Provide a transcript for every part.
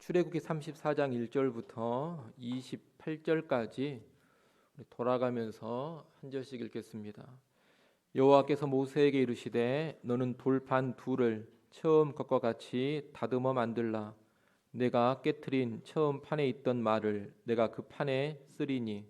출애굽기 34장 1절부터 28절까지 돌아가면서 한 절씩 읽겠습니다. 여호와께서 모세에게 이르시되 너는 돌판 둘을 처음 것과 같이 다듬어 만들라. 내가 깨트린 처음 판에 있던 말을 내가 그 판에 쓰리니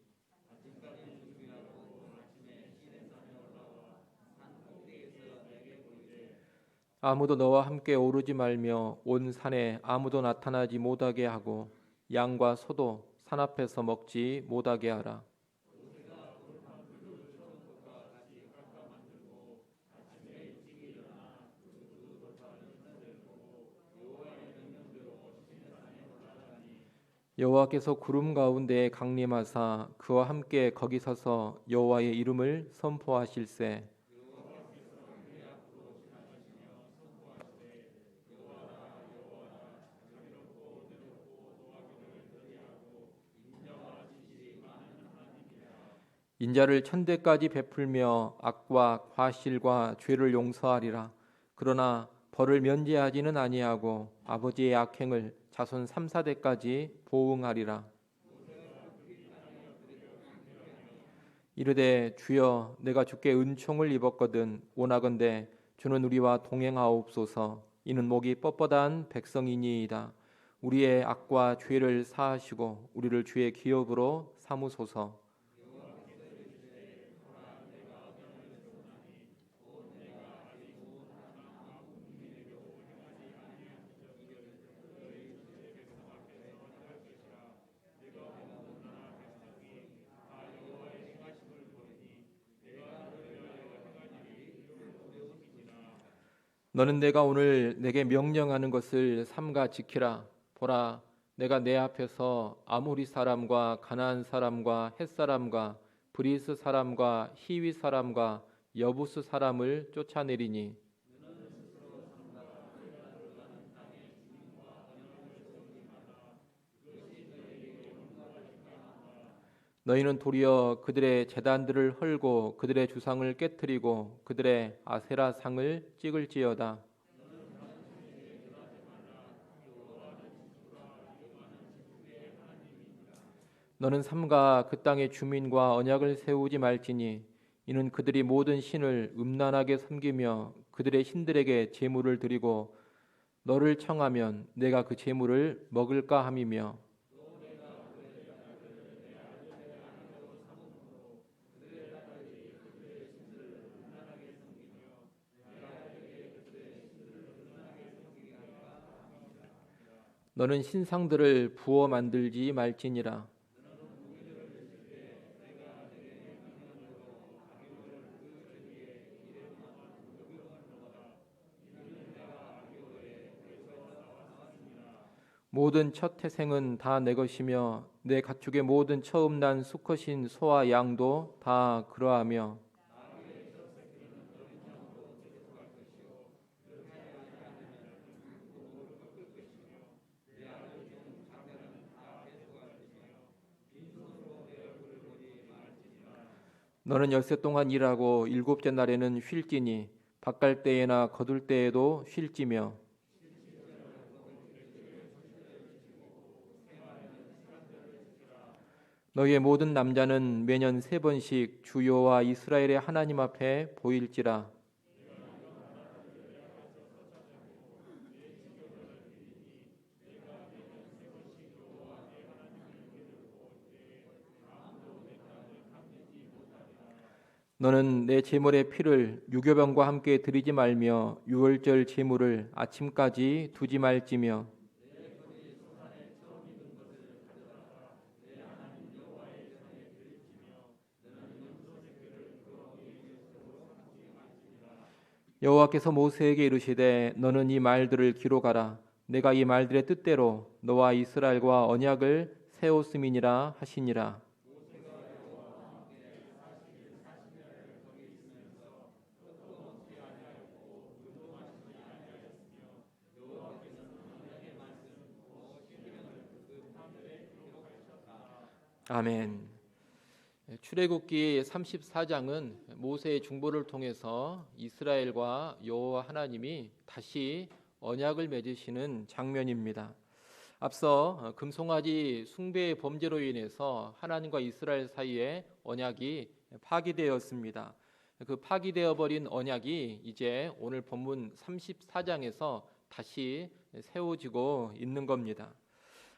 아무도 너와 함께 오르지 말며 온 산에 아무도 나타나지 못하게 하고 양과 소도 산 앞에서 먹지 못하게 하라. 여호와께서 구름 가운데에 강림하사 그와 함께 거기 서서 여호와의 이름을 선포하실세. 인자를 천대까지 베풀며 악과 과실과 죄를 용서하리라. 그러나 벌을 면제하지는 아니하고 아버지의 악행을 자손 3, 4대까지 보응하리라. 이르되 주여 내가 주께 은총을 입었거든 원하건대 주는 우리와 동행하옵소서. 이는 목이 뻣뻣한 백성이니이다. 우리의 악과 죄를 사하시고 우리를 주의 기업으로 삼으소서. 너는 내가 오늘 내게 명령하는 것을 삼가 지키라. 보라, 내가 내 앞에서 아모리 사람과 가나안 사람과 헷 사람과 브리스 사람과 히위 사람과 여부스 사람을 쫓아내리니 너희는 도리어 그들의 제단들을 헐고 그들의 주상을 깨뜨리고 그들의 아세라 상을 찍을지어다. 너는 삼가 그 땅의 주민과 언약을 세우지 말지니 이는 그들이 모든 신을 음란하게 섬기며 그들의 신들에게 제물을 드리고 너를 청하면 내가 그 제물을 먹을까 함이며 너는 신상들을 부어 만들지 말지니라. 모든 첫 태생은 다 내 것이며 내 가축의 모든 처음 난 수컷인 소와 양도 다 그러하며 너는 엿새 동안 일하고 일곱째 날에는 쉴지니 밭갈 때에나 거둘 때에도 쉴지며 너희의 모든 남자는 매년 3번씩 주 여호와 이스라엘의 하나님 앞에 보일지라. 너는 내 제물의 피를 유교병과 함께 드리지 말며 유월절 제물을 아침까지 두지 말지며 여호와께서 모세에게 이르시되 너는 이 말들을 기록하라. 내가 이 말들의 뜻대로 너와 이스라엘과 언약을 세웠음이니라 하시니라. 아멘. 출애굽기 34장은 모세의 중보를 통해서 이스라엘과 여호와 하나님이 다시 언약을 맺으시는 장면입니다. 앞서 금송아지 숭배의 범죄로 인해서 하나님과 이스라엘 사이에 언약이 파기되었습니다. 그 파기되어 버린 언약이 이제 오늘 본문 34장에서 다시 세워지고 있는 겁니다.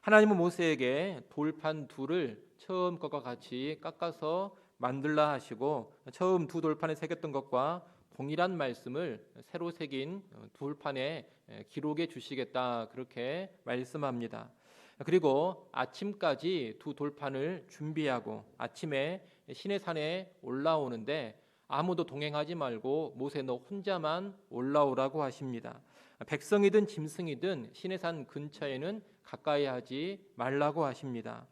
하나님은 모세에게 돌판 둘을 처음 것과 같이 깎아서 만들라 하시고 처음 두 돌판에 새겼던 것과 동일한 말씀을 새로 새긴 돌판에 기록해 주시겠다 그렇게 말씀합니다. 그리고 아침까지 두 돌판을 준비하고 아침에 시내산에 올라오는데 아무도 동행하지 말고 모세 너 혼자만 올라오라고 하십니다. 백성이든 짐승이든 시내산 근처에는 가까이 하지 말라고 하십니다.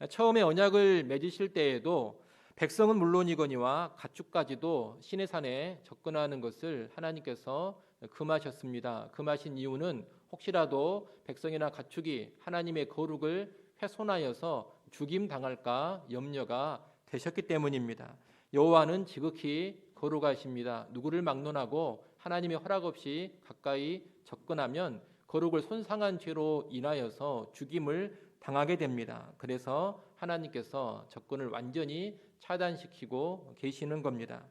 처음에 언약을 맺으실 때에도 백성은 물론이거니와 가축까지도 시내산에 접근하는 것을 하나님께서 금하셨습니다. 금하신 이유는 혹시라도 백성이나 가축이 하나님의 거룩을 훼손하여서 죽임 당할까 염려가 되셨기 때문입니다. 여호와는 지극히 거룩하십니다. 누구를 막론하고 하나님의 허락 없이 가까이 접근하면 거룩을 손상한 죄로 인하여서 죽임을 당하게 됩니다. 그래서 하나님께서 접근을 완전히 차단시키고 계시는 겁니다.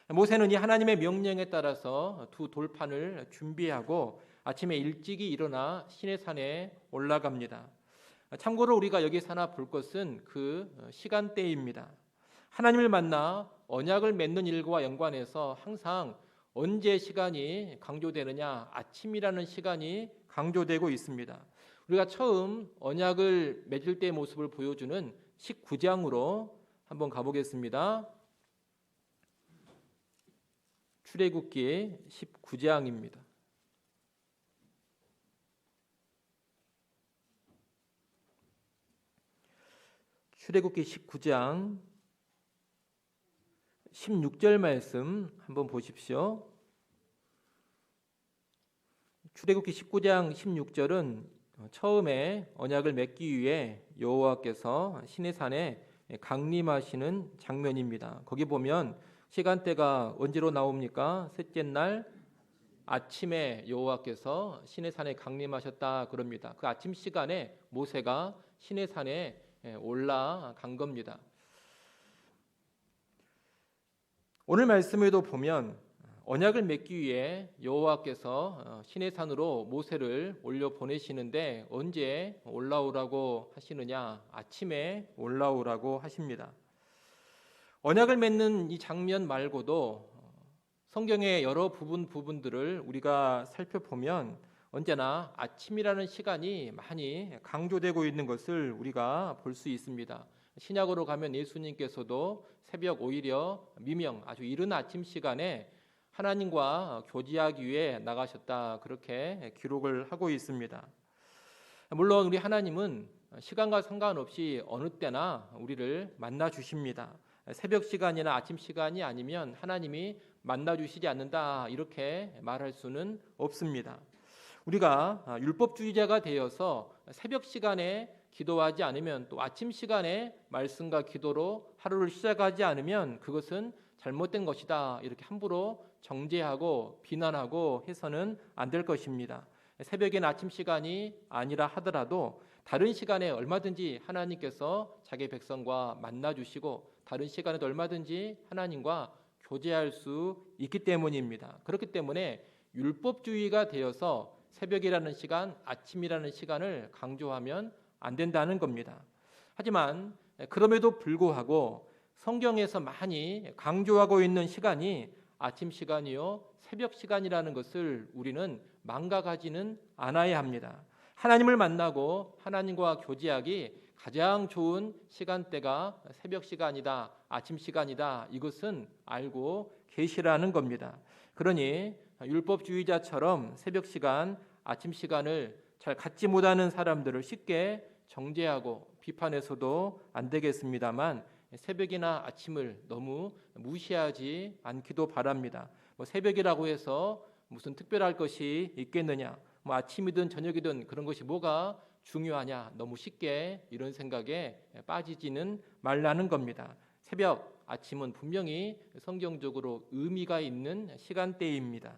모세는 이 하나님의 명령에 따라서 두 돌판을 준비하고 아침에 일찍이 일어나 시내산에 올라갑니다. 참고로 우리가 여기서 하나 볼 것은 그 시간대입니다. 하나님을 만나 언약을 맺는 일과 연관해서 항상 언제 시간이 강조되느냐? 아침이라는 시간이 강조되고 있습니다. 우리가 처음 언약을 맺을 때의 모습을 보여주는 19장으로 한번 가보겠습니다. 출애굽기 19장입니다. 출애굽기 19장 16절 말씀 한번 보십시오. 출애굽기 19장 16절은 처음에 언약을 맺기 위해 여호와께서 시내산에 강림하시는 장면입니다. 거기 보면 시간대가 언제로 나옵니까? 셋째 날 아침에 여호와께서 시내산에 강림하셨다 그럽니다. 그 아침 시간에 모세가 시내산에 올라간 겁니다. 오늘 말씀에도 보면 언약을 맺기 위해 여호와께서 시내산으로 모세를 올려 보내시는데 언제 올라오라고 하시느냐? 아침에 올라오라고 하십니다. 언약을 맺는 이 장면 말고도 성경의 여러 부분들을 우리가 살펴보면 언제나 아침이라는 시간이 많이 강조되고 있는 것을 우리가 볼 수 있습니다. 신약으로 가면 예수님께서도 새벽 오히려 미명 아주 이른 아침 시간에 하나님과 교제하기 위해 나가셨다 그렇게 기록을 하고 있습니다. 물론 우리 하나님은 시간과 상관없이 어느 때나 우리를 만나 주십니다. 새벽 시간이나 아침 시간이 아니면 하나님이 만나 주시지 않는다 이렇게 말할 수는 없습니다. 우리가 율법주의자가 되어서 새벽 시간에 기도하지 않으면 또 아침 시간에 말씀과 기도로 하루를 시작하지 않으면 그것은 잘못된 것이다 이렇게 함부로 정죄하고 비난하고 해서는 안 될 것입니다. 새벽이나 아침 시간이 아니라 하더라도 다른 시간에 얼마든지 하나님께서 자기 백성과 만나 주시고 다른 시간에도 얼마든지 하나님과 교제할 수 있기 때문입니다. 그렇기 때문에 율법주의가 되어서 새벽이라는 시간, 아침이라는 시간을 강조하면 안 된다는 겁니다. 하지만 그럼에도 불구하고 성경에서 많이 강조하고 있는 시간이 아침 시간이요 새벽 시간이라는 것을 우리는 망각하지는 않아야 합니다. 하나님을 만나고 하나님과 교제하기 가장 좋은 시간대가 새벽 시간이다, 아침 시간이다. 이것은 알고 계시라는 겁니다. 그러니 율법주의자처럼 새벽 시간, 아침 시간을 잘 갖지 못하는 사람들을 쉽게 정죄하고 비판해서도 안 되겠습니다만 새벽이나 아침을 너무 무시하지 않기도 바랍니다. 새벽이라고 해서 무슨 특별할 것이 있겠느냐? 아침이든 저녁이든 그런 것이 뭐가 중요하냐? 너무 쉽게 이런 생각에 빠지지는 말라는 겁니다. 새벽, 아침은 분명히 성경적으로 의미가 있는 시간대입니다.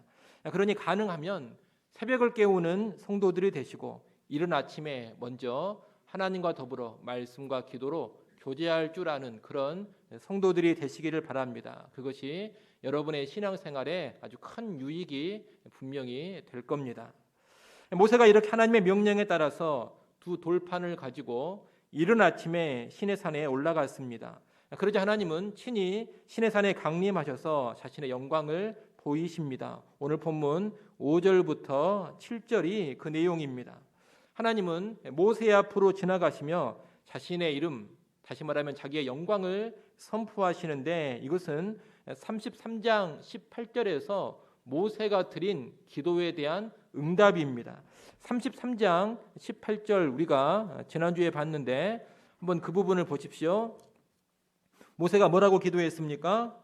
그러니 가능하면 새벽을 깨우는 성도들이 되시고 이른 아침에 먼저 하나님과 더불어 말씀과 기도로 교제할 줄 아는 그런 성도들이 되시기를 바랍니다. 그것이 여러분의 신앙생활에 아주 큰 유익이 분명히 될 겁니다. 모세가 이렇게 하나님의 명령에 따라서 두 돌판을 가지고 이른 아침에 시내산에 올라갔습니다. 그러자 하나님은 친히 시내산에 강림하셔서 자신의 영광을 보이십니다. 오늘 본문 5절부터 7절이 그 내용입니다. 하나님은 모세 앞으로 지나가시며 자신의 이름, 다시 말하면 자기의 영광을 선포하시는데, 이것은 33장 18절에서 모세가 드린 기도에 대한 응답입니다. 33장 18절 우리가 지난주에 봤는데 한번 그 부분을 보십시오. 모세가 뭐라고 기도했습니까?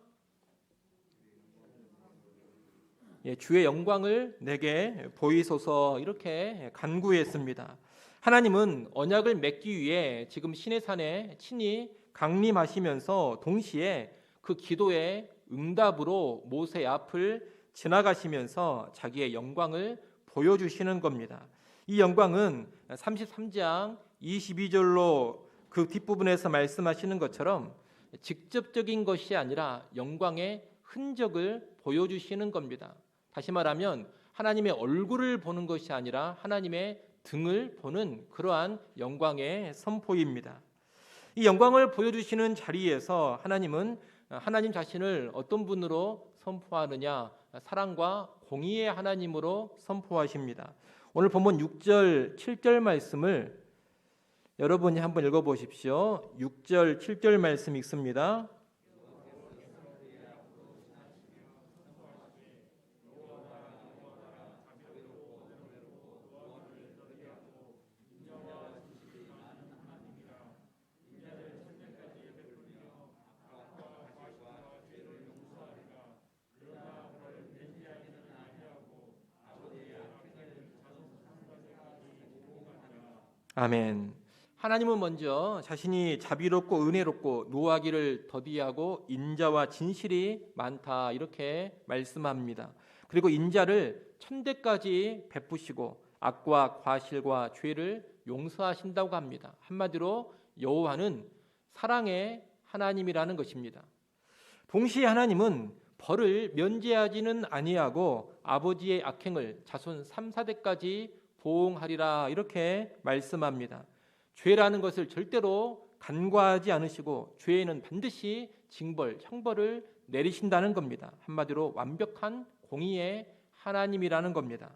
주의 영광을 내게 보이소서, 이렇게 간구했습니다. 하나님은 언약을 맺기 위해 지금 시내산에 친히 강림하시면서 동시에 그 기도의 응답으로 모세 앞을 지나가시면서 자기의 영광을 보여주시는 겁니다. 이 영광은 33장 22절로 그 뒷부분에서 말씀하시는 것처럼 직접적인 것이 아니라 영광의 흔적을 보여주시는 겁니다. 다시 말하면 하나님의 얼굴을 보는 것이 아니라 하나님의 등을 보는 그러한 영광의 선포입니다. 이 영광을 보여주시는 자리에서 하나님은 하나님 자신을 어떤 분으로 선포하느냐? 사랑과 공의의 하나님으로 선포하십니다. 오늘 본문 6절, 7절 말씀을 여러분이 한번 읽어보십시오. 6절, 7절 말씀 읽습니다. 아멘. 하나님은 먼저 자신이 자비롭고 은혜롭고 노하기를 더디하고 인자와 진실이 많다, 이렇게 말씀합니다. 그리고 인자를 천대까지 베푸시고 악과 과실과 죄를 용서하신다고 합니다. 한마디로 여호와는 사랑의 하나님이라는 것입니다. 동시에 하나님은 벌을 면제하지는 아니하고 아버지의 악행을 자손 3, 4대까지 보응하리라, 이렇게 말씀합니다. 죄라는 것을 절대로 간과하지 않으시고 죄에는 반드시 징벌, 형벌을 내리신다는 겁니다. 한마디로 완벽한 공의의 하나님이라는 겁니다.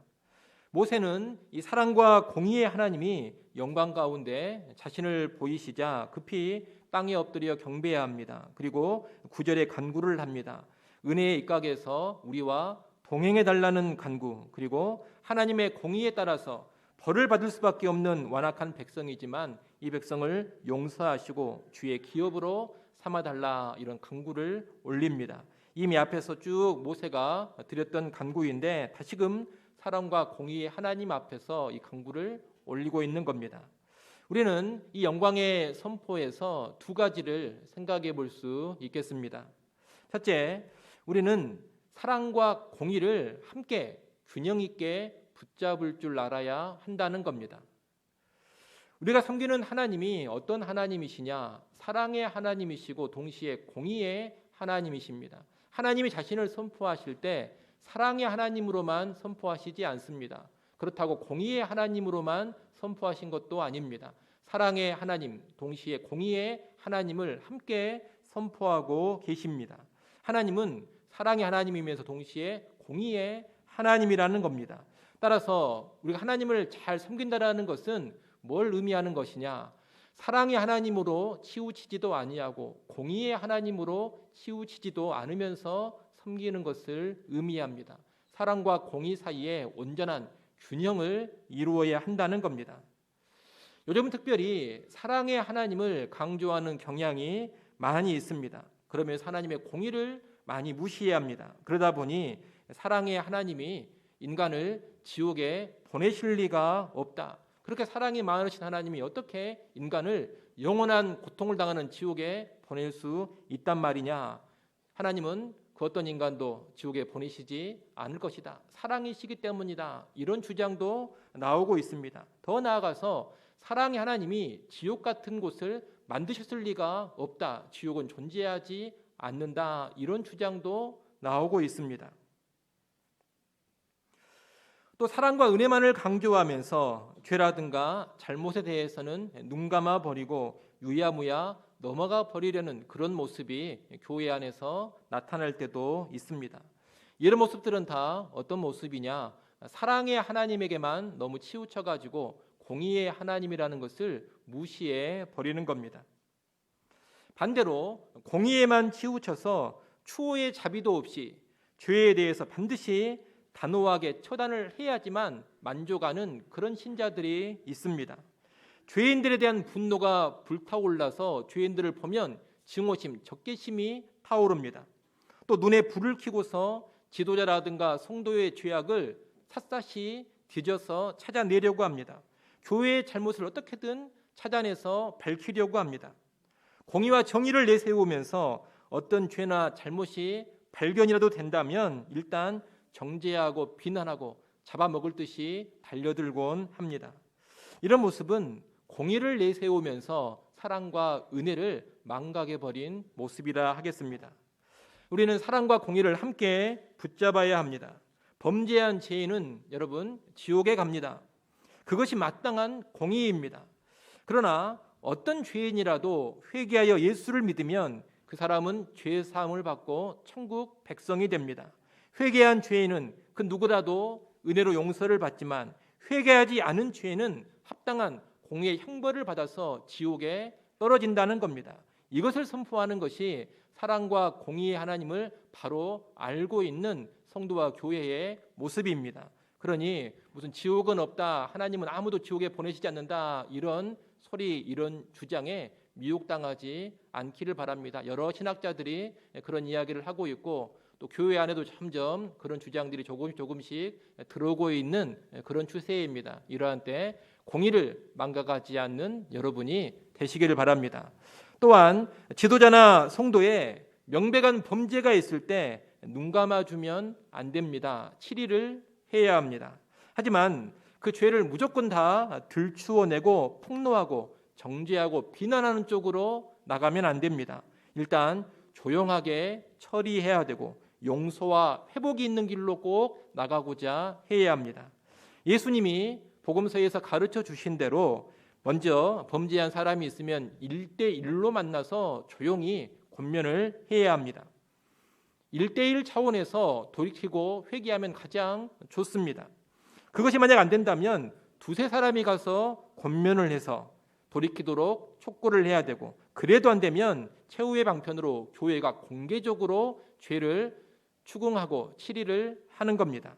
모세는 이 사랑과 공의의 하나님이 영광 가운데 자신을 보이시자 급히 땅에 엎드려 경배해야 합니다. 그리고 9절에 간구를 합니다. 은혜의 입각에서 우리와 동행해 달라는 간구, 그리고 하나님의 공의에 따라서 벌을 받을 수밖에 없는 완악한 백성이지만 이 백성을 용서하시고 주의 기업으로 삼아달라, 이런 간구를 올립니다. 이미 앞에서 쭉 모세가 드렸던 간구인데 다시금 사랑과 공의의 하나님 앞에서 이 간구를 올리고 있는 겁니다. 우리는 이 영광의 선포에서 두 가지를 생각해 볼 수 있겠습니다. 첫째, 우리는 사랑과 공의를 함께 균형 있게 붙잡을 줄 알아야 한다는 겁니다. 우리가 섬기는 하나님이 어떤 하나님이시냐? 사랑의 하나님이시고 동시에 공의의 하나님이십니다. 하나님이 자신을 선포하실 때 사랑의 하나님으로만 선포하시지 않습니다. 그렇다고 공의의 하나님으로만 선포하신 것도 아닙니다. 사랑의 하나님, 동시에 공의의 하나님을 함께 선포하고 계십니다. 하나님은 사랑의 하나님이면서 동시에 공의의 하나님이라는 겁니다. 따라서 우리가 하나님을 잘 섬긴다라는 것은 뭘 의미하는 것이냐? 사랑의 하나님으로 치우치지도 아니하고 공의의 하나님으로 치우치지도 않으면서 섬기는 것을 의미합니다. 사랑과 공의 사이에 온전한 균형을 이루어야 한다는 겁니다. 요즘은 특별히 사랑의 하나님을 강조하는 경향이 많이 있습니다. 그러면서 하나님의 공의를 많이 무시해야 합니다. 그러다 보니 사랑의 하나님이 인간을 지옥에 보내실 리가 없다. 그렇게 사랑이 많으신 하나님이 어떻게 인간을 영원한 고통을 당하는 지옥에 보낼 수 있단 말이냐? 하나님은 그 어떤 인간도 지옥에 보내시지 않을 것이다. 사랑이시기 때문이다. 이런 주장도 나오고 있습니다. 더 나아가서 사랑의 하나님이 지옥 같은 곳을 만드셨을 리가 없다. 지옥은 존재하지 않는다. 이런 주장도 나오고 있습니다. 또 사랑과 은혜만을 강조하면서 죄라든가 잘못에 대해서는 눈 감아 버리고 유야무야 넘어가 버리려는 그런 모습이 교회 안에서 나타날 때도 있습니다. 이런 모습들은 다 어떤 모습이냐? 사랑의 하나님에게만 너무 치우쳐가지고 공의의 하나님이라는 것을 무시해 버리는 겁니다. 반대로 공의에만 치우쳐서 추호의 자비도 없이 죄에 대해서 반드시 단호하게 처단을 해야지만 만족하는 그런 신자들이 있습니다. 죄인들에 대한 분노가 불타올라서 죄인들을 보면 증오심, 적개심이 타오릅니다. 또 눈에 불을 켜고서 지도자라든가 성도의 죄악을 샅샅이 뒤져서 찾아내려고 합니다. 교회의 잘못을 어떻게든 찾아내서 밝히려고 합니다. 공의와 정의를 내세우면서 어떤 죄나 잘못이 발견이라도 된다면 일단 정죄하고 비난하고 잡아먹을 듯이 달려들곤 합니다. 이런 모습은 공의를 내세우면서 사랑과 은혜를 망각해버린 모습이라 하겠습니다. 우리는 사랑과 공의를 함께 붙잡아야 합니다. 범죄한 죄인은 여러분 지옥에 갑니다. 그것이 마땅한 공의입니다. 그러나 어떤 죄인이라도 회개하여 예수를 믿으면 그 사람은 죄 사함을 받고 천국 백성이 됩니다. 회개한 죄인은 그 누구라도 은혜로 용서를 받지만 회개하지 않은 죄인은 합당한 공의의 형벌을 받아서 지옥에 떨어진다는 겁니다. 이것을 선포하는 것이 사랑과 공의의 하나님을 바로 알고 있는 성도와 교회의 모습입니다. 그러니 무슨 지옥은 없다, 하나님은 아무도 지옥에 보내시지 않는다, 이런 소리, 이런 주장에 미혹당하지 않기를 바랍니다. 여러 신학자들이 그런 이야기를 하고 있고 또 교회 안에도 점점 그런 주장들이 조금씩 들어오고 있는 그런 추세입니다. 이러한 때 공의를 망각하지 않는 여러분이 되시기를 바랍니다. 또한 지도자나 성도에 명백한 범죄가 있을 때 눈 감아주면 안 됩니다. 치리를 해야 합니다. 하지만 그 죄를 무조건 다 들추어내고 폭로하고 정죄하고 비난하는 쪽으로 나가면 안 됩니다. 일단 조용하게 처리해야 되고 용서와 회복이 있는 길로 꼭 나가고자 해야 합니다. 예수님이 복음서에서 가르쳐 주신 대로 먼저 범죄한 사람이 있으면 1대1로 만나서 조용히 권면을 해야 합니다. 1대1 차원에서 돌이키고 회개하면 가장 좋습니다. 그것이 만약 안 된다면 두세 사람이 가서 권면을 해서 돌이키도록 촉구를 해야 되고 그래도 안 되면 최후의 방편으로 교회가 공개적으로 죄를 추궁하고 치리를 하는 겁니다.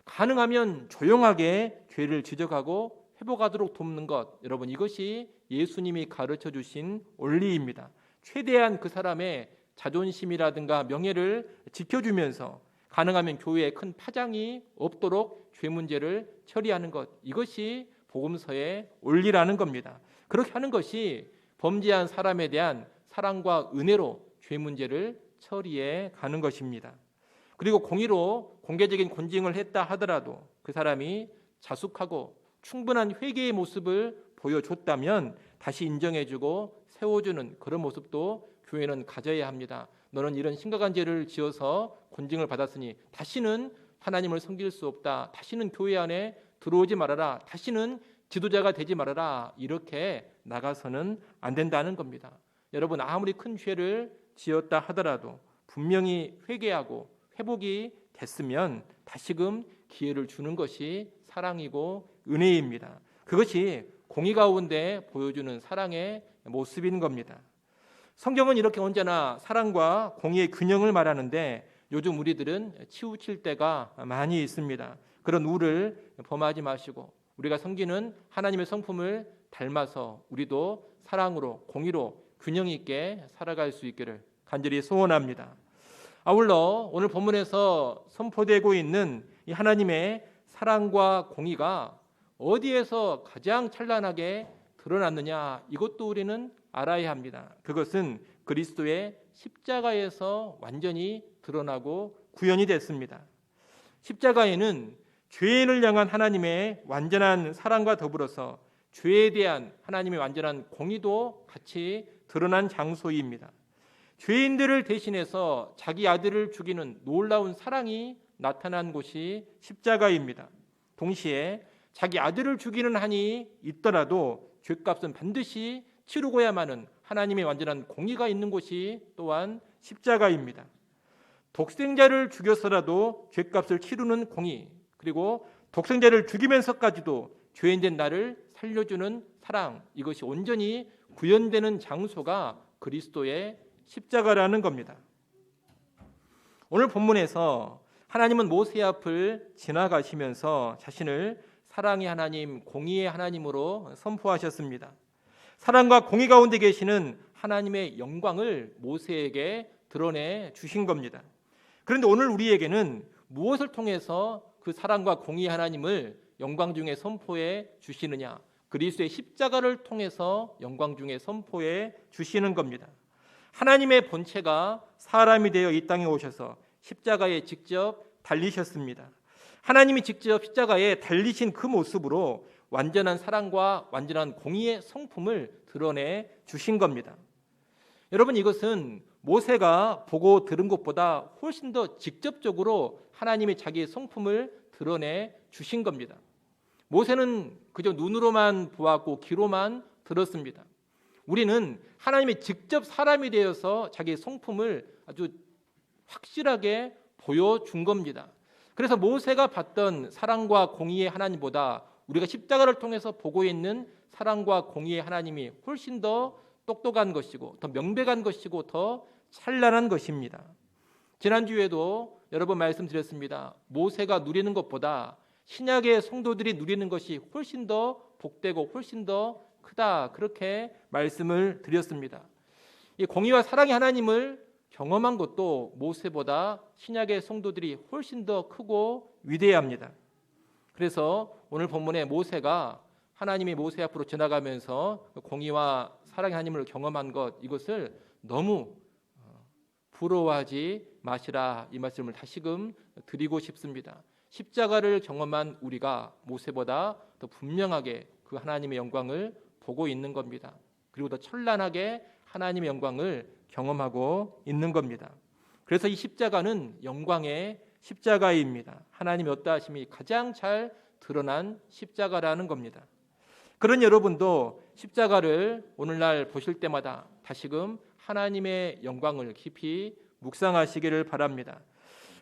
가능하면 조용하게 죄를 지적하고 회복하도록 돕는 것, 여러분 이것이 예수님이 가르쳐 주신 원리입니다. 최대한 그 사람의 자존심이라든가 명예를 지켜주면서 가능하면 교회에 큰 파장이 없도록 죄 문제를 처리하는 것, 이것이 복음서의 원리라는 겁니다. 그렇게 하는 것이 범죄한 사람에 대한 사랑과 은혜로 죄 문제를 처리해 가는 것입니다. 그리고 공의로 공개적인 권징을 했다 하더라도 그 사람이 자숙하고 충분한 회개의 모습을 보여줬다면 다시 인정해주고 세워주는 그런 모습도 교회는 가져야 합니다. 너는 이런 심각한 죄를 지어서 권징을 받았으니 다시는 하나님을 섬길 수 없다. 다시는 교회 안에 들어오지 말아라. 다시는 지도자가 되지 말아라. 이렇게 나가서는 안 된다는 겁니다. 여러분 아무리 큰 죄를 지었다 하더라도 분명히 회개하고 회복이 됐으면 다시금 기회를 주는 것이 사랑이고 은혜입니다. 그것이 공의 가운데 보여주는 사랑의 모습인 겁니다. 성경은 이렇게 언제나 사랑과 공의의 균형을 말하는데 요즘 우리들은 치우칠 때가 많이 있습니다. 그런 우를 범하지 마시고 우리가 섬기는 하나님의 성품을 닮아서 우리도 사랑으로 공의로 균형 있게 살아갈 수 있기를 간절히 소원합니다. 아울러 오늘 본문에서 선포되고 있는 이 하나님의 사랑과 공의가 어디에서 가장 찬란하게 드러났느냐, 이것도 우리는 알아야 합니다. 그것은 그리스도의 십자가에서 완전히 드러나고 구현이 됐습니다. 십자가에는 죄인을 향한 하나님의 완전한 사랑과 더불어서 죄에 대한 하나님의 완전한 공의도 같이 드러난 장소입니다. 죄인들을 대신해서 자기 아들을 죽이는 놀라운 사랑이 나타난 곳이 십자가입니다. 동시에 자기 아들을 죽이는 한이 있더라도 죄값은 반드시 치르고야만은 하나님의 완전한 공의가 있는 곳이 또한 십자가입니다. 독생자를 죽여서라도 죄값을 치르는 공의, 그리고 독생자를 죽이면서까지도 죄인된 나를 살려주는 사랑, 이것이 온전히 구현되는 장소가 그리스도의 십자가라는 겁니다. 오늘 본문에서 하나님은 모세 앞을 지나가시면서 자신을 사랑의 하나님, 공의의 하나님으로 선포하셨습니다. 사랑과 공의 가운데 계시는 하나님의 영광을 모세에게 드러내 주신 겁니다. 그런데 오늘 우리에게는 무엇을 통해서 그 사랑과 공의 하나님을 영광 중에 선포해 주시느냐? 그리스도의 십자가를 통해서 영광 중에 선포해 주시는 겁니다. 하나님의 본체가 사람이 되어 이 땅에 오셔서 십자가에 직접 달리셨습니다. 하나님이 직접 십자가에 달리신 그 모습으로 완전한 사랑과 완전한 공의의 성품을 드러내 주신 겁니다. 여러분, 이것은 모세가 보고 들은 것보다 훨씬 더 직접적으로 하나님이 자기의 성품을 드러내 주신 겁니다. 모세는 그저 눈으로만 보았고 귀로만 들었습니다. 우리는 하나님이 직접 사람이 되어서 자기의 성품을 아주 확실하게 보여준 겁니다. 그래서 모세가 봤던 사랑과 공의의 하나님보다 우리가 십자가를 통해서 보고 있는 사랑과 공의의 하나님이 훨씬 더 똑똑한 것이고 더 명백한 것이고 더 찬란한 것입니다. 지난주에도 여러 번 말씀드렸습니다. 모세가 누리는 것보다 신약의 성도들이 누리는 것이 훨씬 더 복되고 훨씬 더 크다, 그렇게 말씀을 드렸습니다. 이 공의와 사랑의 하나님을 경험한 것도 모세보다 신약의 성도들이 훨씬 더 크고 위대합니다. 그래서 오늘 본문에 모세가 하나님이 모세 앞으로 지나가면서 공의와 사랑의 하나님을 경험한 것, 이것을 너무 부러워하지 마시라, 이 말씀을 다시금 드리고 싶습니다. 십자가를 경험한 우리가 모세보다 더 분명하게 그 하나님의 영광을 보고 있는 겁니다. 그리고 더 찬란하게 하나님의 영광을 경험하고 있는 겁니다. 그래서 이 십자가는 영광의 십자가입니다. 하나님의 어떠하심이 가장 잘 드러난 십자가라는 겁니다. 그런 여러분도 십자가를 오늘날 보실 때마다 다시금 하나님의 영광을 깊이 묵상하시기를 바랍니다.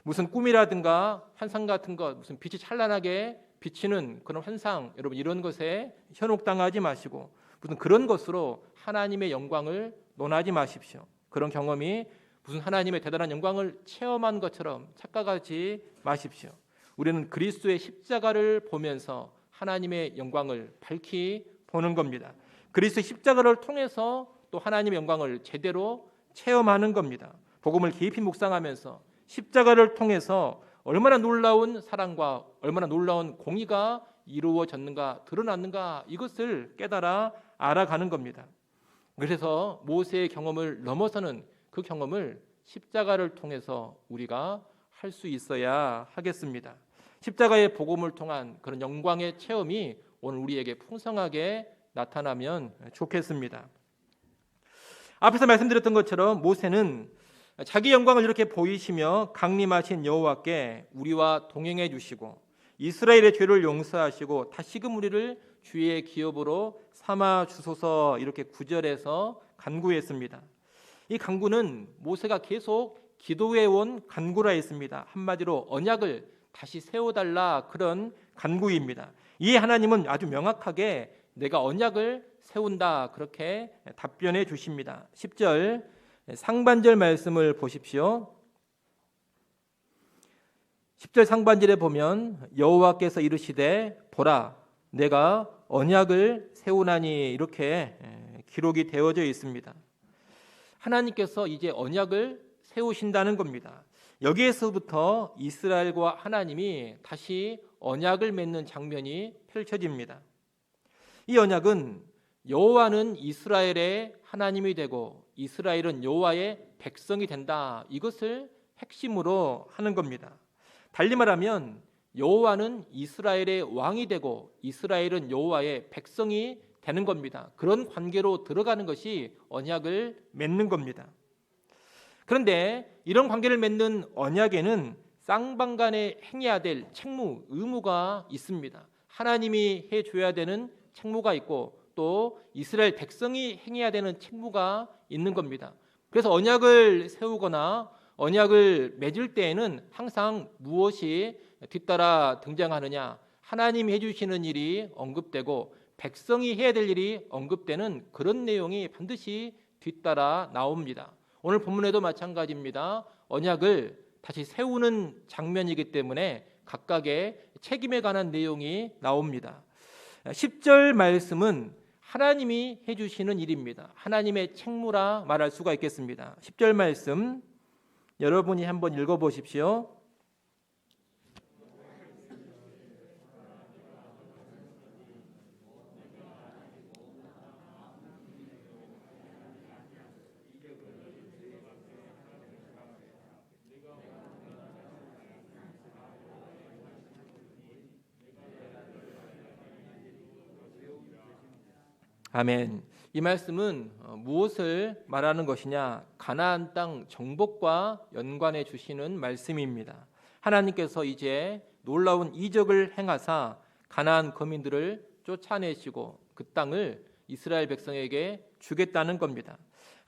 무슨 꿈이라든가 환상 같은 것, 무슨 빛이 찬란하게 비치는 그런 환상, 여러분 이런 것에 현혹당하지 마시고 무슨 그런 것으로 하나님의 영광을 논하지 마십시오. 그런 경험이 무슨 하나님의 대단한 영광을 체험한 것처럼 착각하지 마십시오. 우리는 그리스도의 십자가를 보면서 하나님의 영광을 밝히 보는 겁니다. 그리스도의 십자가를 통해서 또 하나님의 영광을 제대로 체험하는 겁니다. 복음을 깊이 묵상하면서 십자가를 통해서 얼마나 놀라운 사랑과 얼마나 놀라운 공의가 이루어졌는가, 드러났는가, 이것을 깨달아 알아가는 겁니다. 그래서 모세의 경험을 넘어서는 그 경험을 십자가를 통해서 우리가 할 수 있어야 하겠습니다. 십자가의 복음을 통한 그런 영광의 체험이 오늘 우리에게 풍성하게 나타나면 좋겠습니다. 앞에서 말씀드렸던 것처럼 모세는 자기 영광을 이렇게 보이시며 강림하신 여호와께 우리와 동행해 주시고 이스라엘의 죄를 용서하시고 다시금 우리를 주의 기업으로 삼아 주소서, 이렇게 구절에서 간구했습니다. 이 간구는 모세가 계속 기도해 온 간구라 했습니다. 한마디로 언약을 다시 세워달라, 그런 간구입니다. 이에 하나님은 아주 명확하게 내가 언약을 세운다, 그렇게 답변해 주십니다. 10절 상반절 말씀을 보십시오. 10절 상반절에 보면 여호와께서 이르시되 보라 내가 언약을 세우나니, 이렇게 기록이 되어져 있습니다. 하나님께서 이제 언약을 세우신다는 겁니다. 여기에서부터 이스라엘과 하나님이 다시 언약을 맺는 장면이 펼쳐집니다. 이 언약은 여호와는 이스라엘의 하나님이 되고 이스라엘은 여호와의 백성이 된다. 이것을 핵심으로 하는 겁니다. 달리 말하면 여호와는 이스라엘의 왕이 되고 이스라엘은 여호와의 백성이 되는 겁니다. 그런 관계로 들어가는 것이 언약을 맺는 겁니다. 그런데 이런 관계를 맺는 언약에는 쌍방간에 행해야 될 책무, 의무가 있습니다. 하나님이 해줘야 되는 책무가 있고 또 이스라엘 백성이 행해야 되는 책무가 있는 겁니다. 그래서 언약을 세우거나 언약을 맺을 때에는 항상 무엇이 뒤따라 등장하느냐, 하나님이 해주시는 일이 언급되고 백성이 해야 될 일이 언급되는 그런 내용이 반드시 뒤따라 나옵니다. 오늘 본문에도 마찬가지입니다. 언약을 다시 세우는 장면이기 때문에 각각의 책임에 관한 내용이 나옵니다. 10절 말씀은 하나님이 해주시는 일입니다. 하나님의 책무라 말할 수가 있겠습니다. 10절 말씀 여러분이 한번 읽어보십시오. 아멘. 이 말씀은 무엇을 말하는 것이냐? 가나안 땅 정복과 연관해 주시는 말씀입니다. 하나님께서 이제 놀라운 이적을 행하사 가나안 거민들을 쫓아내시고 그 땅을 이스라엘 백성에게 주겠다는 겁니다.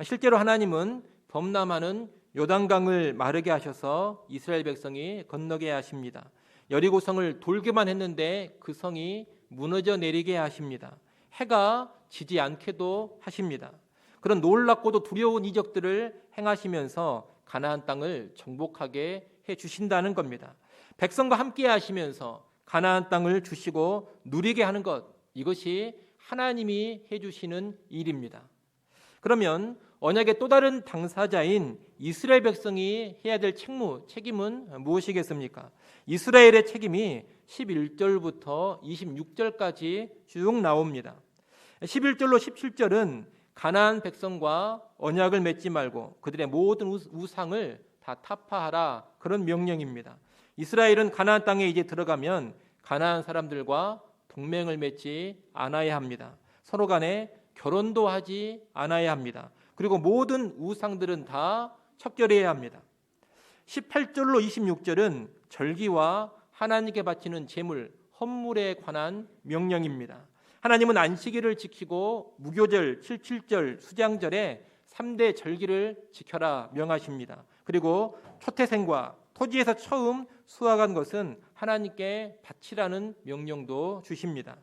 실제로 하나님은 범람하는 요단강을 마르게 하셔서 이스라엘 백성이 건너게 하십니다. 여리고성을 돌게만 했는데 그 성이 무너져 내리게 하십니다. 해가 지지 않게도 하십니다. 그런 놀랍고도 두려운 이적들을 행하시면서 가나안 땅을 정복하게 해주신다는 겁니다. 백성과 함께 하시면서 가나안 땅을 주시고 누리게 하는 것, 이것이 하나님이 해주시는 일입니다. 그러면 언약의 또 다른 당사자인 이스라엘 백성이 해야 될 책임은 무엇이겠습니까? 이스라엘의 책임이 11절부터 26절까지 쭉 나옵니다. 11절로 17절은 가나안 백성과 언약을 맺지 말고 그들의 모든 우상을 다 타파하라, 그런 명령입니다. 이스라엘은 가나안 땅에 이제 들어가면 가나안 사람들과 동맹을 맺지 않아야 합니다. 서로 간에 결혼도 하지 않아야 합니다. 그리고 모든 우상들은 다 척결해야 합니다. 18절로 26절은 절기와 하나님께 바치는 제물, 헌물에 관한 명령입니다. 하나님은 안식일을 지키고 무교절, 77절, 수장절에 3대 절기를 지켜라 명하십니다. 그리고 초태생과 토지에서 처음 수확한 것은 하나님께 바치라는 명령도 주십니다.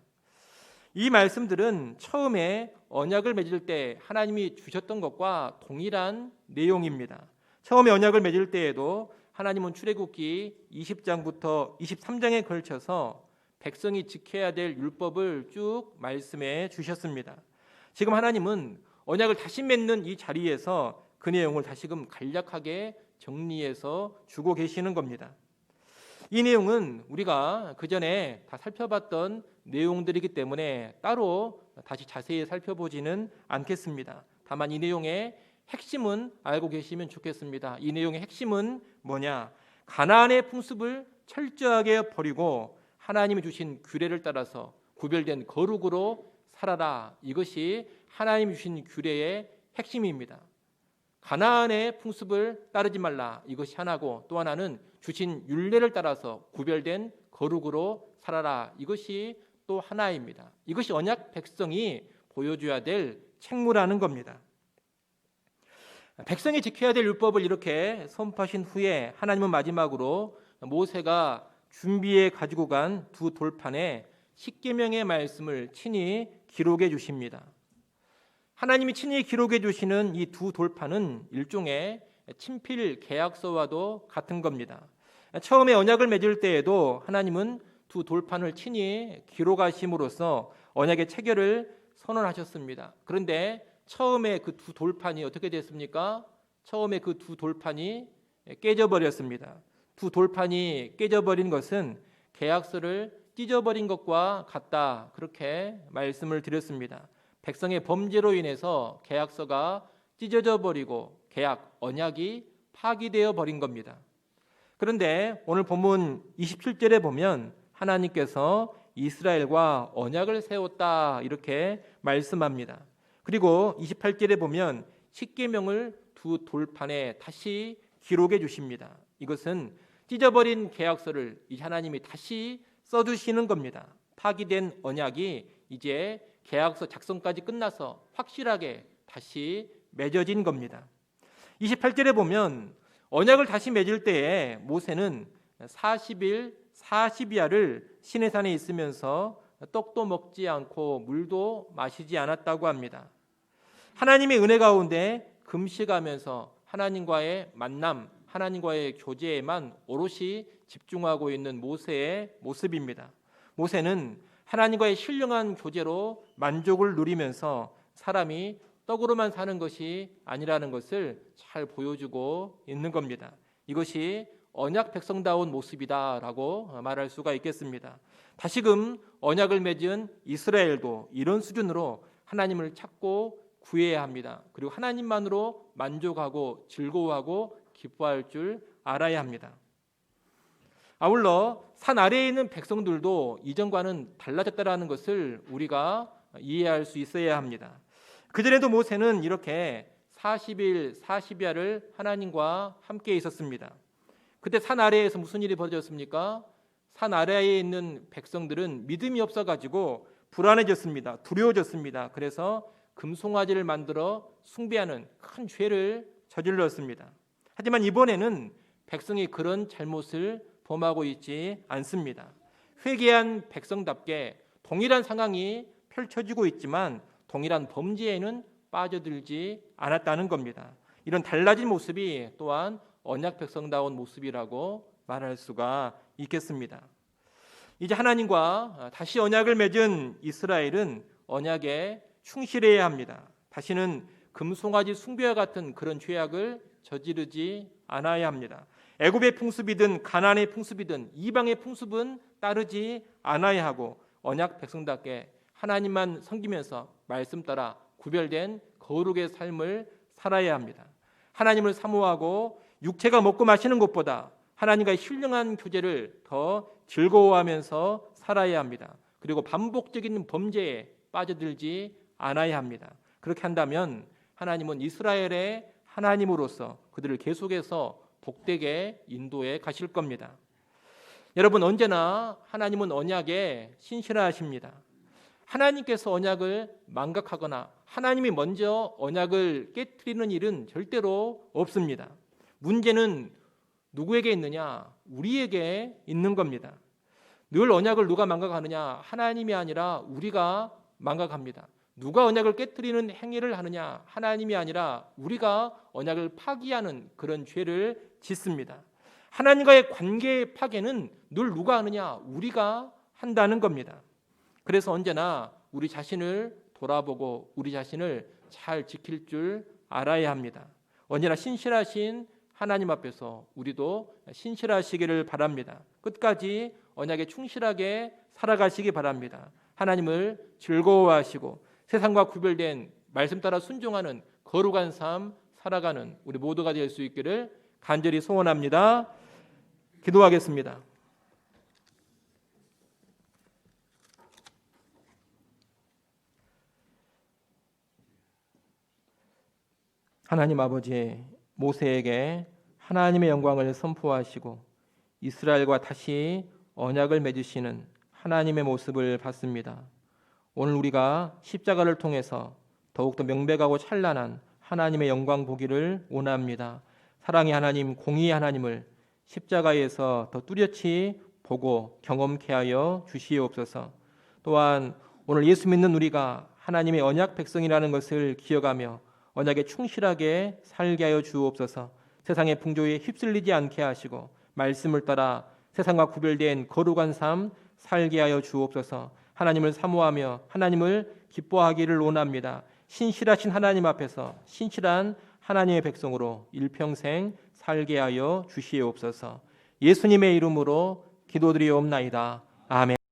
이 말씀들은 처음에 언약을 맺을 때 하나님이 주셨던 것과 동일한 내용입니다. 처음에 언약을 맺을 때에도 하나님은 출애굽기 20장부터 23장에 걸쳐서 백성이 지켜야 될 율법을 쭉 말씀해 주셨습니다. 지금 하나님은 언약을 다시 맺는 이 자리에서 그 내용을 다시금 간략하게 정리해서 주고 계시는 겁니다. 이 내용은 우리가 그전에 다 살펴봤던 내용들이기 때문에 따로 다시 자세히 살펴보지는 않겠습니다. 다만 이 내용의 핵심은 알고 계시면 좋겠습니다. 이 내용의 핵심은 뭐냐? 가나안의 풍습을 철저하게 버리고 하나님이 주신 규례를 따라서 구별된 거룩으로 살아라. 이것이 하나님이 주신 규례의 핵심입니다. 가나안의 풍습을 따르지 말라. 이것이 하나고, 또 하나는 주신 율례를 따라서 구별된 거룩으로 살아라. 이것이 또 하나입니다. 이것이 언약 백성이 보여줘야 될 책무라는 겁니다. 백성이 지켜야 될 율법을 이렇게 선포하신 후에 하나님은 마지막으로 모세가 준비해 가지고 간 두 돌판에 십계명의 말씀을 친히 기록해 주십니다. 하나님이 친히 기록해 주시는 이 두 돌판은 일종의 친필 계약서와도 같은 겁니다. 처음에 언약을 맺을 때에도 하나님은 두 돌판을 친히 기록하심으로써 언약의 체결을 선언하셨습니다. 그런데 처음에 그 두 돌판이 어떻게 됐습니까? 처음에 그 두 돌판이 깨져버렸습니다. 두 돌판이 깨져버린 것은 계약서를 찢어버린 것과 같다, 그렇게 말씀을 드렸습니다. 백성의 범죄로 인해서 계약서가 찢어져 버리고 계약, 언약이 파기되어 버린 겁니다. 그런데 오늘 본문 27절에 보면 하나님께서 이스라엘과 언약을 세웠다 이렇게 말씀합니다. 그리고 28절에 보면 십계명을 두 돌판에 다시 기록해 주십니다. 이것은 찢어버린 계약서를 이제 하나님이 다시 써주시는 겁니다. 파기된 언약이 이제 계약서 작성까지 끝나서 확실하게 다시 맺어진 겁니다. 28절에 보면 언약을 다시 맺을 때에 모세는 40일 40야를 시내산에 있으면서 떡도 먹지 않고 물도 마시지 않았다고 합니다. 하나님의 은혜 가운데 금식하면서 하나님과의 만남, 하나님과의 교제에만 오롯이 집중하고 있는 모세의 모습입니다. 모세는 하나님과의 신령한 교제로 만족을 누리면서 사람이 떡으로만 사는 것이 아니라는 것을 잘 보여주고 있는 겁니다. 이것이 언약 백성다운 모습이다라고 말할 수가 있겠습니다. 다시금 언약을 맺은 이스라엘도 이런 수준으로 하나님을 찾고 구해야 합니다. 그리고 하나님만으로 만족하고 즐거워하고 기뻐할 줄 알아야 합니다. 아울러 산 아래에 있는 백성들도 이전과는 달라졌다라는 것을 우리가 이해할 수 있어야 합니다. 그전에도 모세는 이렇게 40일 40야를 하나님과 함께 있었습니다. 그때 산 아래에서 무슨 일이 벌어졌습니까? 산 아래에 있는 백성들은 믿음이 없어가지고 불안해졌습니다. 두려워졌습니다. 그래서 금송아지를 만들어 숭배하는 큰 죄를 저질렀습니다. 하지만 이번에는 백성이 그런 잘못을 범하고 있지 않습니다. 회개한 백성답게 동일한 상황이 펼쳐지고 있지만 동일한 범죄에는 빠져들지 않았다는 겁니다. 이런 달라진 모습이 또한 언약 백성다운 모습이라고 말할 수가 있겠습니다. 이제 하나님과 다시 언약을 맺은 이스라엘은 언약에 충실해야 합니다. 다시는 금송아지 숭배와 같은 그런 죄악을 저지르지 않아야 합니다. 애굽의 풍습이든 가나안의 풍습이든 이방의 풍습은 따르지 않아야 하고 언약 백성답게 하나님만 섬기면서 말씀 따라 구별된 거룩의 삶을 살아야 합니다. 하나님을 사모하고 육체가 먹고 마시는 것보다 하나님과의 신령한 교제를 더 즐거워하면서 살아야 합니다. 그리고 반복적인 범죄에 빠져들지 않아야 합니다. 그렇게 한다면 하나님은 이스라엘의 하나님으로서 그들을 계속해서 복되게 인도해 가실 겁니다. 여러분, 언제나 하나님은 언약에 신실하십니다. 하나님께서 언약을 망각하거나 하나님이 먼저 언약을 깨트리는 일은 절대로 없습니다. 문제는 누구에게 있느냐? 우리에게 있는 겁니다. 늘 언약을 누가 망각하느냐? 하나님이 아니라 우리가 망각합니다. 누가 언약을 깨트리는 행위를 하느냐? 하나님이 아니라 우리가 언약을 파기하는 그런 죄를 짓습니다. 하나님과의 관계의 파괴는 늘 누가 하느냐? 우리가 한다는 겁니다. 그래서 언제나 우리 자신을 돌아보고 우리 자신을 잘 지킬 줄 알아야 합니다. 언제나 신실하신 하나님 앞에서 우리도 신실하시기를 바랍니다. 끝까지 언약에 충실하게 살아가시기 바랍니다. 하나님을 즐거워하시고 세상과 구별된 말씀 따라 순종하는 거룩한 삶 살아가는 우리 모두가 될 수 있기를 간절히 소원합니다. 기도하겠습니다. 하나님 아버지, 모세에게 하나님의 영광을 선포하시고 이스라엘과 다시 언약을 맺으시는 하나님의 모습을 봤습니다. 오늘 우리가 십자가를 통해서 더욱더 명백하고 찬란한 하나님의 영광 보기를 원합니다. 사랑의 하나님, 공의의 하나님을 십자가에서 더 뚜렷이 보고 경험케 하여 주시옵소서. 또한 오늘 예수 믿는 우리가 하나님의 언약 백성이라는 것을 기억하며 언약에 충실하게 살게 하여 주옵소서. 세상의 풍조에 휩쓸리지 않게 하시고 말씀을 따라 세상과 구별된 거룩한 삶 살게 하여 주옵소서. 하나님을 사모하며 하나님을 기뻐하기를 원합니다. 신실하신 하나님 앞에서 신실한 하나님의 백성으로 일평생 살게 하여 주시옵소서. 예수님의 이름으로 기도드리옵나이다. 아멘.